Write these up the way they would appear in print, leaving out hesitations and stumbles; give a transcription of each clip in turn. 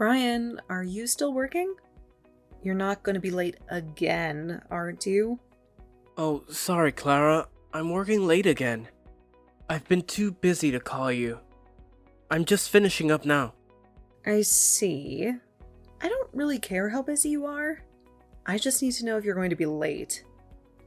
Brian, are you still working? You're not going to be late again, aren't you? Oh, sorry, Clara. I'm working late again. I've been too busy to call you. I'm just finishing up now. I see. I don't really care how busy you are. I just need to know if you're going to be late.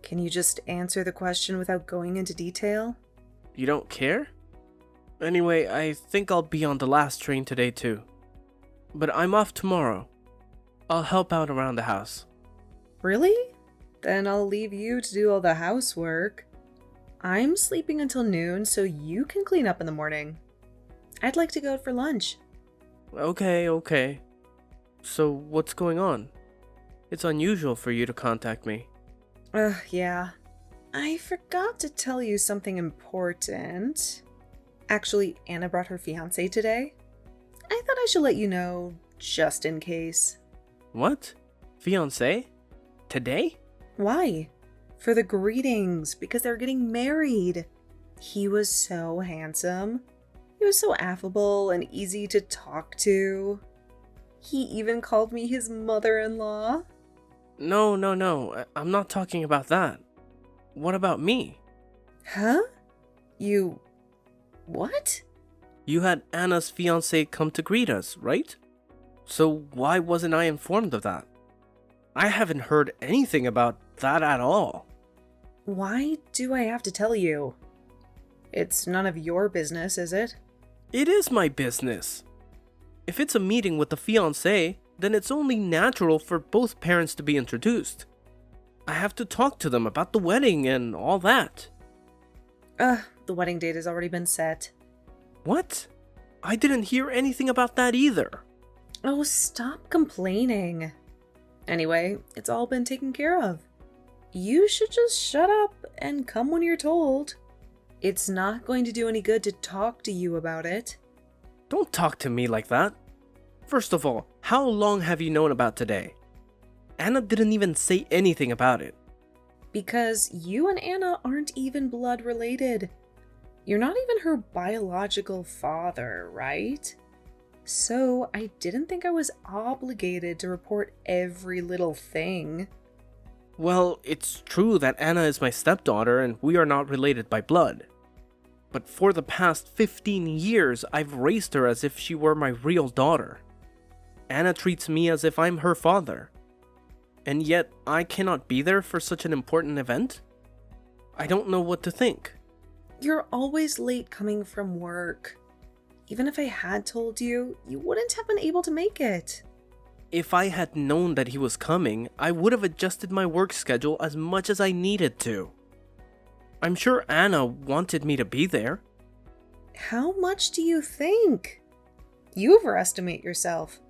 Can you just answer the question without going into detail? You don't care? Anyway, I think I'll be on the last train today too. But I'm off tomorrow. I'll help out around the house. Really? Then I'll leave you to do all the housework. I'm sleeping until noon so you can clean up in the morning. I'd like to go out for lunch. Okay. So what's going on? It's unusual for you to contact me. Yeah. I forgot to tell you something important. Actually, Anna brought her fiancé today. I thought I should let you know, just in case. What? Fiancé? Today? Why? For the greetings, because they're getting married. He was so handsome. He was so affable and easy to talk to. He even called me his mother-in-law. No. I'm not talking about that. What about me? Huh? You... what? You had Anna's fiancé come to greet us, right? So why wasn't I informed of that? I haven't heard anything about that at all. Why do I have to tell you? It's none of your business, is it? It is my business. If it's a meeting with the fiancé, then it's only natural for both parents to be introduced. I have to talk to them about the wedding and all that. The wedding date has already been set. What? I didn't hear anything about that either. Oh, stop complaining. Anyway, it's all been taken care of. You should just shut up and come when you're told. It's not going to do any good to talk to you about it. Don't talk to me like that. First of all, how long have you known about today? Anna didn't even say anything about it. Because you and Anna aren't even blood related. You're not even her biological father, right? So I didn't think I was obligated to report every little thing. Well, it's true that Anna is my stepdaughter and we are not related by blood. But for the past 15 years, I've raised her as if she were my real daughter. Anna treats me as if I'm her father. And yet, I cannot be there for such an important event? I don't know what to think. You're always late coming from work. Even if I had told you, you wouldn't have been able to make it. If I had known that he was coming, I would have adjusted my work schedule as much as I needed to. I'm sure Anna wanted me to be there. How much do you think? You overestimate yourself.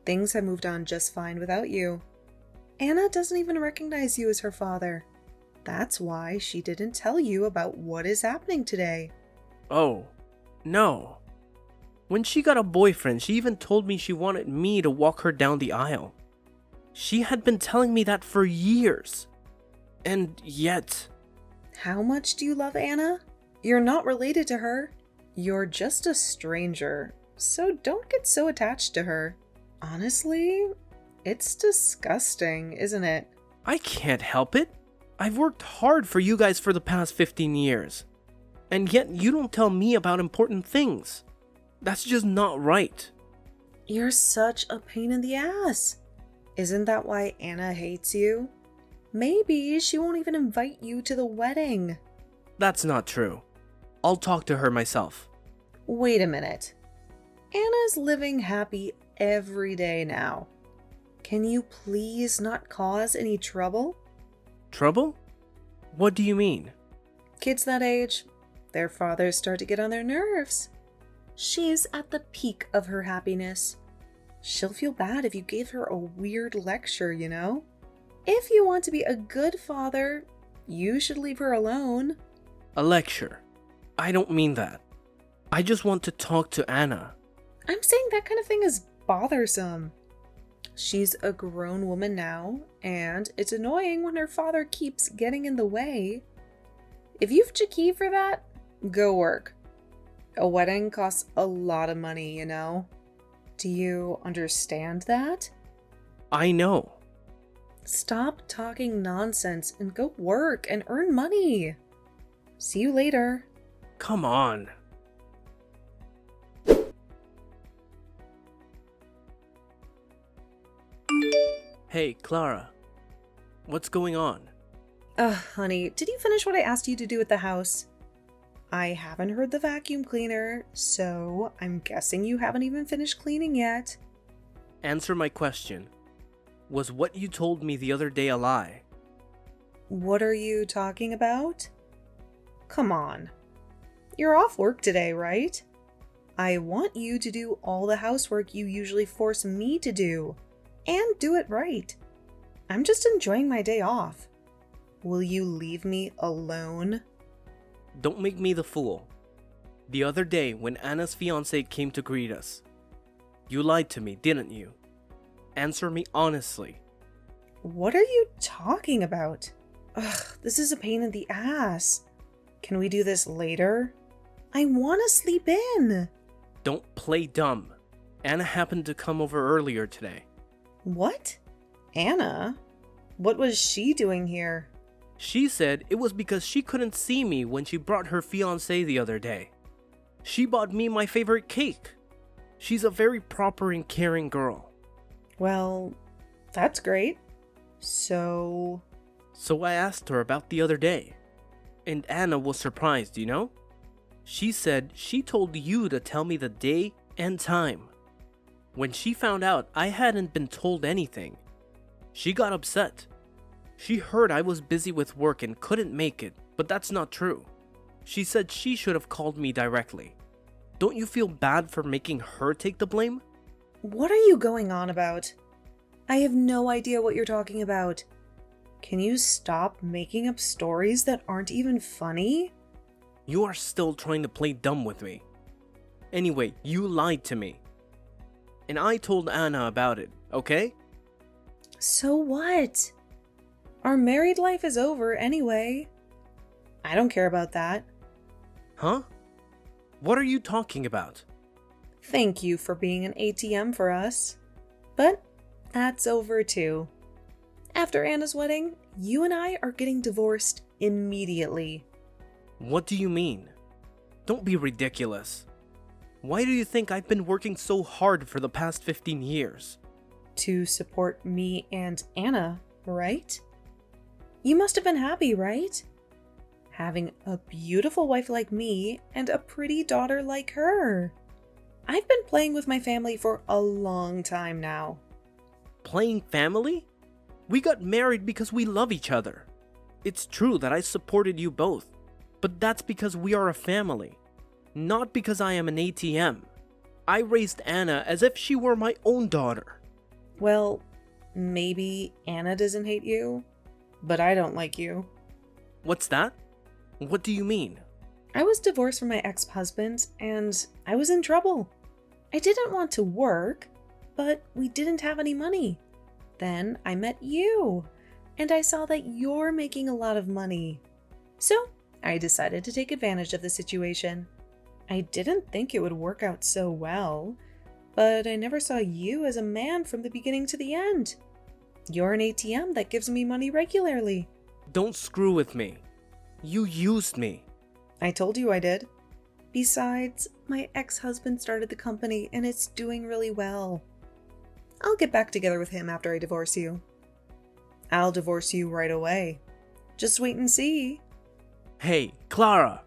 Things have moved on just fine without you. Anna doesn't even recognize you as her father. That's why she didn't tell you about what is happening today. Oh, no. When she got a boyfriend, she even told me she wanted me to walk her down the aisle. She had been telling me that for years. And yet... How much do you love Anna? You're not related to her. You're just a stranger, so don't get so attached to her. Honestly, it's disgusting, isn't it? I can't help it. I've worked hard for you guys for the past 15 years. And yet you don't tell me about important things. That's just not right. You're such a pain in the ass. Isn't that why Anna hates you? Maybe she won't even invite you to the wedding. That's not true. I'll talk to her myself. Wait a minute. Anna's living happy every day now. Can you please not cause any trouble? Trouble? What do you mean? Kids that age, their fathers start to get on their nerves. She's at the peak of her happiness. She'll feel bad if you gave her a weird lecture, you know? If you want to be a good father, you should leave her alone. A lecture? I don't mean that. I just want to talk to Anna. I'm saying that kind of thing is bothersome. She's a grown woman now, and it's annoying when her father keeps getting in the way. If you've Chiki for that, go work. A wedding costs a lot of money, you know? Do you understand that? I know. Stop talking nonsense and go work and earn money. See you later. Come on. Hey, Clara. What's going on? Honey, did you finish what I asked you to do at the house? I haven't heard the vacuum cleaner, so I'm guessing you haven't even finished cleaning yet. Answer my question. Was what you told me the other day a lie? What are you talking about? Come on. You're off work today, right? I want you to do all the housework you usually force me to do, and do it right. I'm just enjoying my day off. Will you leave me alone? Don't make me the fool. The other day when Anna's fiancé came to greet us, you lied to me, didn't you? Answer me honestly. What are you talking about? Ugh, this is a pain in the ass. Can we do this later? I want to sleep in. Don't play dumb. Anna happened to come over earlier today. What? Anna? What was she doing here? She said it was because she couldn't see me when she brought her fiancé the other day. She bought me my favorite cake. She's a very proper and caring girl. Well, that's great. So I asked her about the other day. And Anna was surprised, you know? She said she told you to tell me the day and time. When she found out I hadn't been told anything, she got upset. She heard I was busy with work and couldn't make it, but that's not true. She said she should have called me directly. Don't you feel bad for making her take the blame? what are you going on about? I have no idea what you're talking about. Can you stop making up stories that aren't even funny? You are still trying to play dumb with me. Anyway, you lied to me. And I told Anna about it, okay? So what? Our married life is over anyway. I don't care about that. Huh? What are you talking about? Thank you for being an ATM for us. But that's over too. After Anna's wedding, you and I are getting divorced immediately. What do you mean? Don't be ridiculous. Why do you think I've been working so hard for the past 15 years? To support me and Anna, right? You must have been happy, right? Having a beautiful wife like me and a pretty daughter like her. I've been playing with my family for a long time now. Playing family? We got married because we love each other. It's true that I supported you both, but that's because we are a family, not because I am an ATM. I raised Anna as if she were my own daughter. Well, maybe Anna doesn't hate you, but I don't like you. What's that? What do you mean? I was divorced from my ex-husband, and I was in trouble. I didn't want to work, but we didn't have any money. Then I met you, and I saw that you're making a lot of money. So I decided to take advantage of the situation. I didn't think it would work out so well, but I never saw you as a man from the beginning to the end. You're an ATM that gives me money regularly. Don't screw with me. You used me. I told you I did. Besides, my ex-husband started the company and it's doing really well. I'll get back together with him after I divorce you. I'll divorce you right away. Just wait and see. Hey, Clara!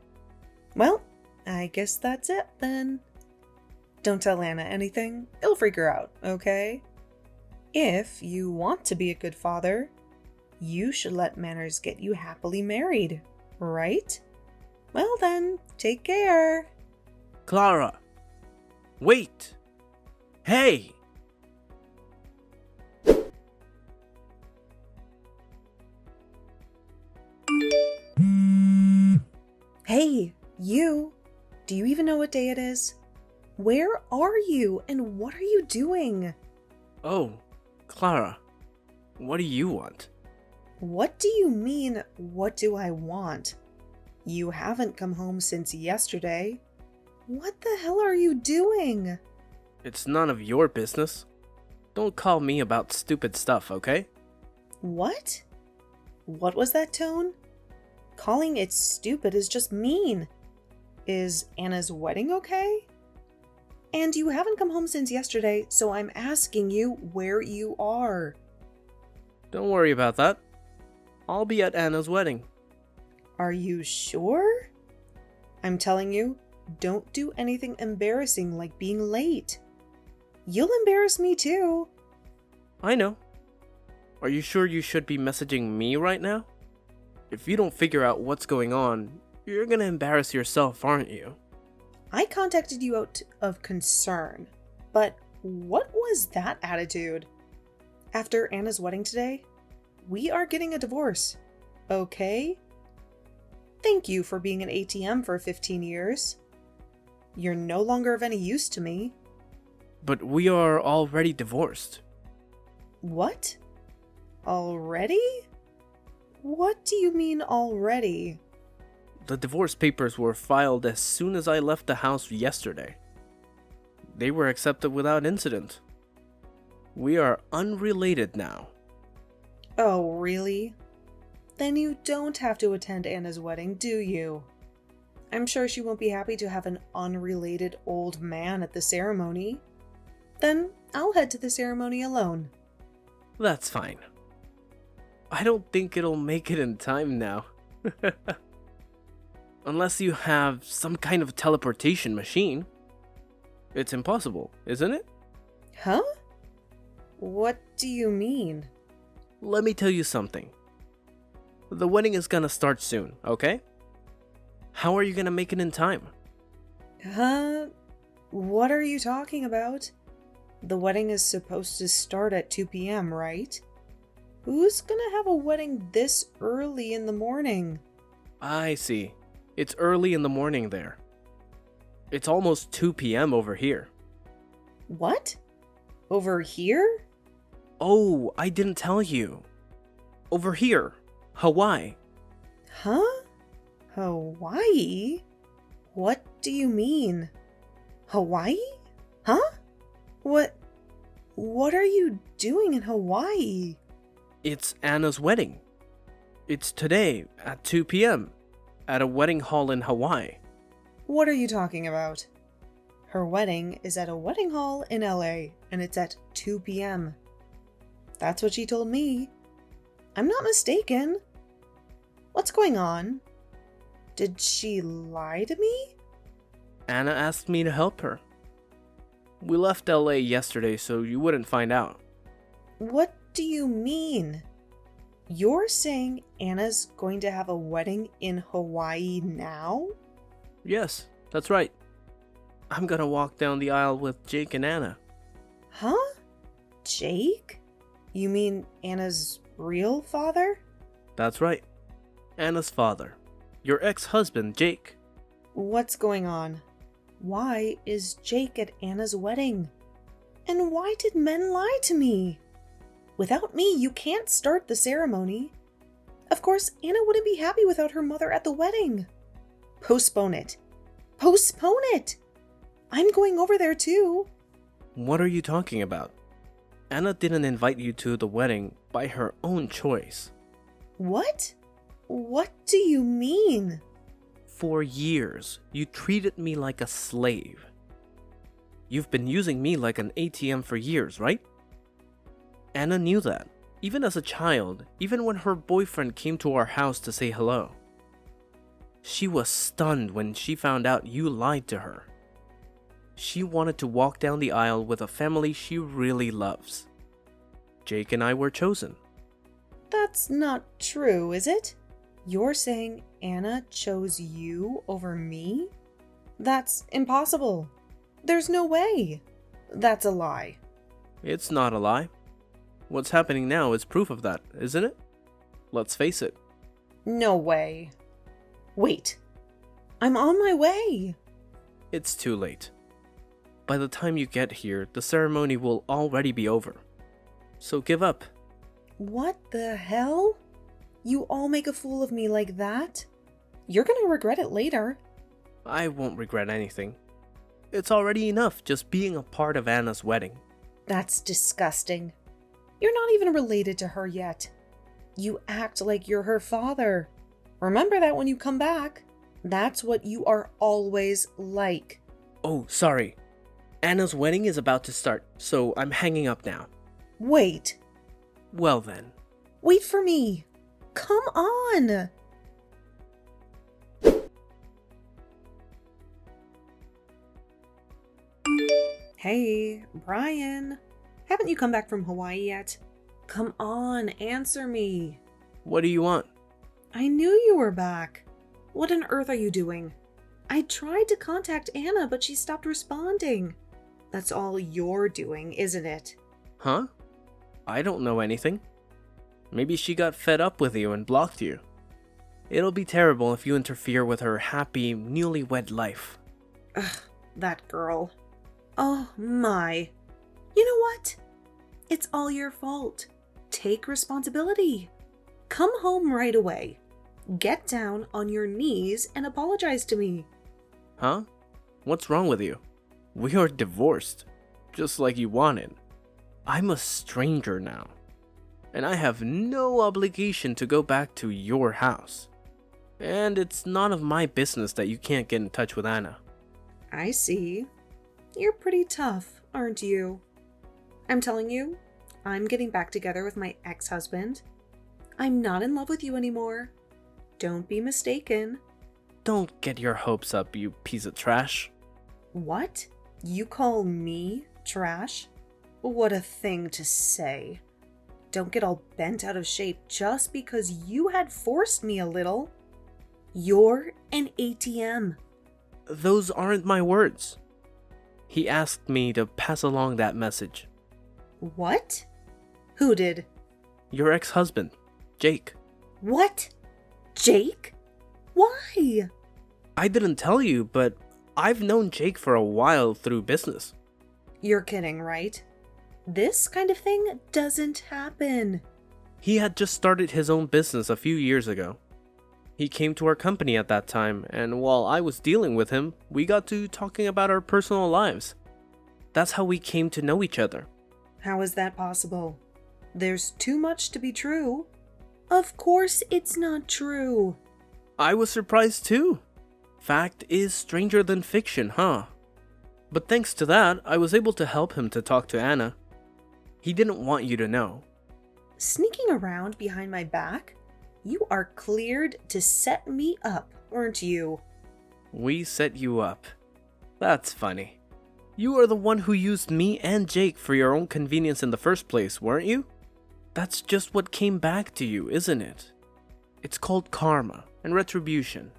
Well, I guess that's it then. Don't tell Anna anything. It'll freak her out, okay? If you want to be a good father, you should let manners get you happily married, right? Well then, take care. Clara! Wait! Hey! Hey, you! Do you even know what day it is? Where are you and what are you doing? Oh, Clara. What do you want? What do you mean, what do I want? You haven't come home since yesterday. What the hell are you doing? It's none of your business. Don't call me about stupid stuff, okay? What? What was that tone? Calling it stupid is just mean. Is Anna's wedding okay? And you haven't come home since yesterday, so I'm asking you where you are. Don't worry about that. I'll be at Anna's wedding. Are you sure? I'm telling you, don't do anything embarrassing like being late. You'll embarrass me too. I know. Are you sure you should be messaging me right now? If you don't figure out what's going on, you're gonna embarrass yourself, aren't you? I contacted you out of concern, but what was that attitude? After Anna's wedding today, we are getting a divorce, okay? Thank you for being an ATM for 15 years. You're no longer of any use to me. But we are already divorced. What? Already? What do you mean already? The divorce papers were filed as soon as I left the house yesterday. They were accepted without incident. We are unrelated now. Oh, really? Then you don't have to attend Anna's wedding, do you? I'm sure she won't be happy to have an unrelated old man at the ceremony. Then I'll head to the ceremony alone. That's fine. I don't think it'll make it in time now. Unless you have some kind of teleportation machine. It's impossible, isn't it? Huh? What do you mean? Let me tell you something. The wedding is gonna start soon, okay? How are you gonna make it in time? Huh? What are you talking about? The wedding is supposed to start at 2 p.m., right? Who's gonna have a wedding this early in the morning? I see. It's early in the morning there. It's almost 2 p.m. over here. What? Over here? Oh, I didn't tell you. Over here, Hawaii. Huh? Hawaii? What do you mean? Hawaii? Huh? What are you doing in Hawaii? It's Anna's wedding. It's today at 2 p.m. at a wedding hall in Hawaii. What are you talking about? Her wedding is at a wedding hall in LA, and it's at 2 p.m. That's what she told me. I'm not mistaken. What's going on? Did she lie to me? Anna asked me to help her. We left LA yesterday so you wouldn't find out. What do you mean? You're saying Anna's going to have a wedding in Hawaii now? Yes, that's right. I'm gonna walk down the aisle with Jake and Anna. Huh? Jake? You mean Anna's real father? That's right. Anna's father. Your ex-husband, Jake. What's going on? Why is Jake at Anna's wedding? And why did men lie to me? Without me, you can't start the ceremony. Of course, Anna wouldn't be happy without her mother at the wedding. Postpone it. Postpone it! I'm going over there too. What are you talking about? Anna didn't invite you to the wedding by her own choice. What? What do you mean? For years, you treated me like a slave. You've been using me like an ATM for years, right? Anna knew that, even as a child, even when her boyfriend came to our house to say hello. She was stunned when she found out you lied to her. She wanted to walk down the aisle with a family she really loves. Jake and I were chosen. That's not true, is it? You're saying Anna chose you over me? That's impossible. There's no way. That's a lie. It's not a lie. What's happening now is proof of that, isn't it? Let's face it. No way. Wait. I'm on my way. It's too late. By the time you get here, the ceremony will already be over. So give up. What the hell? You all make a fool of me like that? You're gonna regret it later. I won't regret anything. It's already enough just being a part of Anna's wedding. That's disgusting. You're not even related to her yet. You act like you're her father. Remember that when you come back. That's what you are always like. Oh, sorry. Anna's wedding is about to start, so I'm hanging up now. Wait. Well then. Wait for me. Come on. Hey, Brian. Haven't you come back from Hawaii yet? Come on, answer me. What do you want? I knew you were back. What on earth are you doing? I tried to contact Anna, but she stopped responding. That's all you're doing, isn't it? Huh? I don't know anything. Maybe she got fed up with you and blocked you. It'll be terrible if you interfere with her happy, newlywed life. Ugh, that girl. Oh my. You know what? It's all your fault. Take responsibility. Come home right away. Get down on your knees and apologize to me. Huh? What's wrong with you? We are divorced, just like you wanted. I'm a stranger now, and I have no obligation to go back to your house. And it's none of my business that you can't get in touch with Anna. I see. You're pretty tough, aren't you? I'm telling you, I'm getting back together with my ex-husband. I'm not in love with you anymore. Don't be mistaken. Don't get your hopes up, you piece of trash. What? You call me trash? What a thing to say. Don't get all bent out of shape just because you had forced me a little. You're an ATM. Those aren't my words. He asked me to pass along that message. What? Who did? Your ex-husband, Jake. What? Jake? Why? I didn't tell you, but I've known Jake for a while through business. You're kidding, right? This kind of thing doesn't happen. He had just started his own business a few years ago. He came to our company at that time, and while I was dealing with him, we got to talking about our personal lives. That's how we came to know each other. How is that possible? There's too much to be true. Of course it's not true. I was surprised too. Fact is stranger than fiction, huh? But thanks to that, I was able to help him to talk to Anna. He didn't want you to know. Sneaking around behind my back? You are cleared to set me up, aren't you? We set you up. That's funny. You are the one who used me and Jake for your own convenience in the first place, weren't you? That's just what came back to you, isn't it? It's called karma and retribution.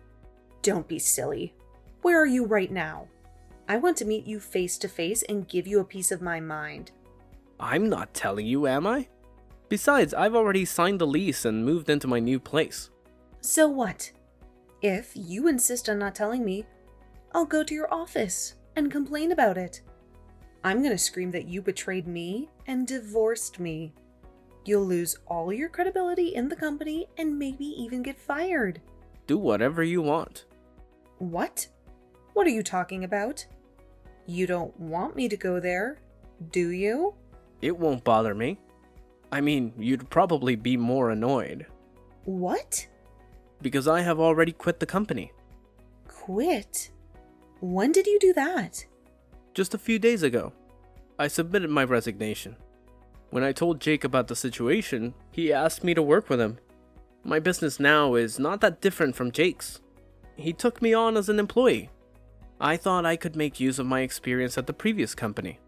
Don't be silly. Where are you right now? I want to meet you face to face and give you a piece of my mind. I'm not telling you, am I? Besides, I've already signed the lease and moved into my new place. So what? If you insist on not telling me, I'll go to your office and complain about it. I'm gonna scream that you betrayed me and divorced me. You'll lose all your credibility in the company and maybe even get fired. Do whatever you want. What? What are you talking about? You don't want me to go there, do you? It won't bother me. I mean, you'd probably be more annoyed. What? Because I have already quit the company. Quit? When did you do that? Just a few days ago. I submitted my resignation. When I told Jake about the situation, he asked me to work with him. My business now is not that different from Jake's. He took me on as an employee. I thought I could make use of my experience at the previous company.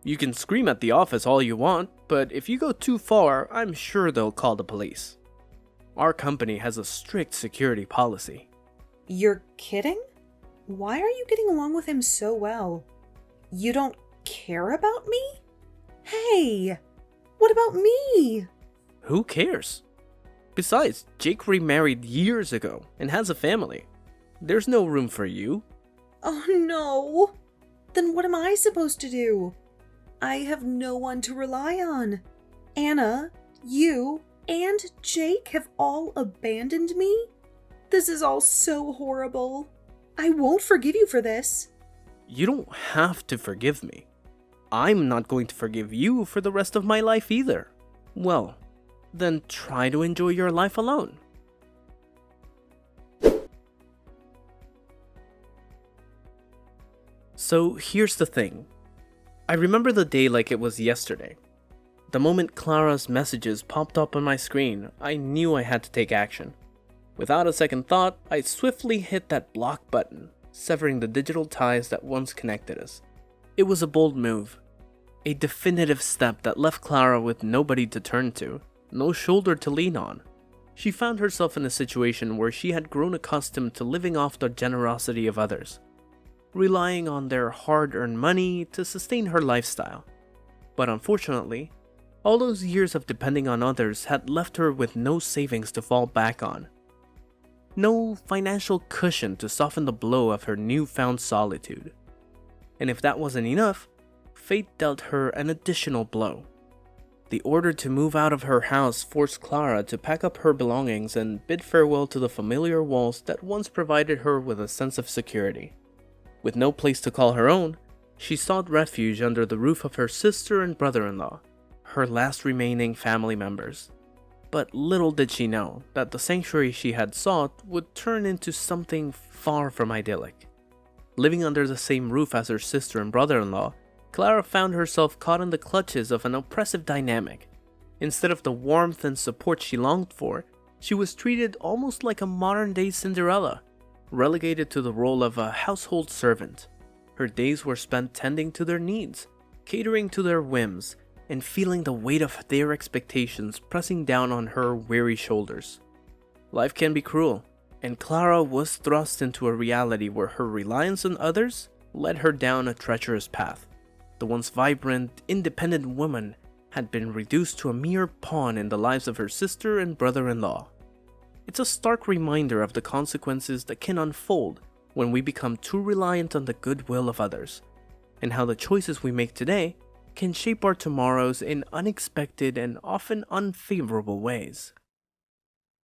You can scream at the office all you want, but if you go too far, I'm sure they'll call the police. Our company has a strict security policy. You're kidding? Why are you getting along with him so well? You don't care about me? Hey, what about me? Who cares? Besides, Jake remarried years ago and has a family. There's no room for you. Oh no! Then what am I supposed to do? I have no one to rely on. Anna, you, and Jake have all abandoned me? This is all so horrible. I won't forgive you for this. You don't have to forgive me. I'm not going to forgive you for the rest of my life either. Well, then try to enjoy your life alone. So here's the thing. I remember the day like it was yesterday. The moment Clara's messages popped up on my screen, I knew I had to take action. Without a second thought, I swiftly hit that block button, severing the digital ties that once connected us. It was a bold move. A definitive step that left Clara with nobody to turn to, no shoulder to lean on. She found herself in a situation where she had grown accustomed to living off the generosity of others, relying on their hard-earned money to sustain her lifestyle. But unfortunately, all those years of depending on others had left her with no savings to fall back on. No financial cushion to soften the blow of her newfound solitude. And if that wasn't enough, fate dealt her an additional blow. The order to move out of her house forced Clara to pack up her belongings and bid farewell to the familiar walls that once provided her with a sense of security. With no place to call her own, she sought refuge under the roof of her sister and brother-in-law, her last remaining family members. But little did she know that the sanctuary she had sought would turn into something far from idyllic. Living under the same roof as her sister and brother-in-law, Clara found herself caught in the clutches of an oppressive dynamic. Instead of the warmth and support she longed for, she was treated almost like a modern-day Cinderella, relegated to the role of a household servant. Her days were spent tending to their needs, catering to their whims, and feeling the weight of their expectations pressing down on her weary shoulders. Life can be cruel, and Clara was thrust into a reality where her reliance on others led her down a treacherous path. The once vibrant, independent woman had been reduced to a mere pawn in the lives of her sister and brother-in-law. It's a stark reminder of the consequences that can unfold when we become too reliant on the goodwill of others, and how the choices we make today can shape our tomorrows in unexpected and often unfavorable ways.